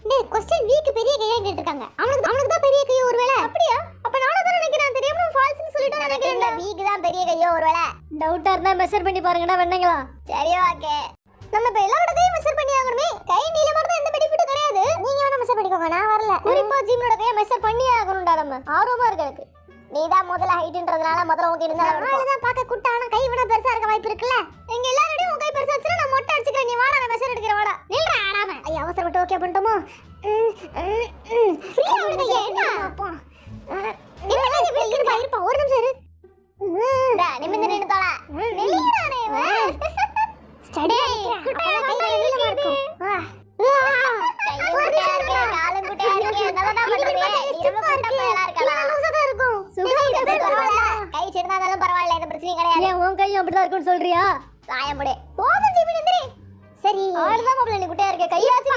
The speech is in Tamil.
டேய் क्वेश्चन வீக் பெரிய கையா கேட்டிருக்காங்க. அவனுக்கு தான் பெரிய கையோ ஒருவேளை. அப்படியே? அப்ப நானும் தான் நினைக்கிறேன். தெரியாம ஃபால்ஸ்னு சொல்லிட்டு நினைக்கிறேன். வீக் தான் பெரிய கையோ ஒருவேளை. டவுட்டா இருந்தா மெஷர் பண்ணி பாருங்கடா வெண்ணங்களா. சரி ஓகே. நம்ம இப்ப எல்லாரோட கையை மெஷர் பண்ணி ஆகணுமே. கை நீளமா இருந்தா எந்த பெனிஃபிட் கிடையாது. நீங்க வேணா மெஷர் பண்ணிக்கோங்க. நான் வரல. குறிப்பா ஜிம்னோட கையை மெஷர் பண்ணி ஆகணும்டா நம்ம. ஆர்வமா இருக்கு எனக்கு. நீதான் முதல்ல ஹைட்ன்றதுனால முதல்ல உங்க கிட்ட இருந்தா தான் பார்க்க குட்டா ஆனா கை விட பெருசா இருக்க வாய்ப்பு இருக்குல்ல. எங்க எல்லாரோடயும் உங்க கை பெருசா இருந்துச்சுனா நான் மொட்டை அடிச்சுக்கிறேன். நீ வாடா நான் மெஷர் எடுக்கிறேன் வாடா. நில்றா ஆடாம. ஐயா அவசரப்பட்டு ஓகே பண்ணிட்டோமா? ஃப்ரீயா விடுங்க ஏன்னா அப்பா. என்ன நீ வெளிய இருப்பா ஒரு நிமிஷம் இரு. டா நிமிர்ந்து நின்னு தோளா. நில்லுறானே இவன். ஸ்டடி குட்டையா கையில நீளமா இருக்கும். காலம் குட்டையா இருக்கு. நல்லா பண்றீங்க. ரொம்ப குட்டையா இருக்கா? லூசா இருக்கும். கை சின்னதாலும் பரவாயில்லை. எந்த பிரச்சனையும் கிடையாது. ஏன் உன் கையும் அப்படிதான் இருக்குன்னு சொல்றியா? சாயம் போடு. போதும் ஜிமினி. சரி. ஆளுதான் மாப்ள நீ குட்டையா இருக்க. கையாச்சு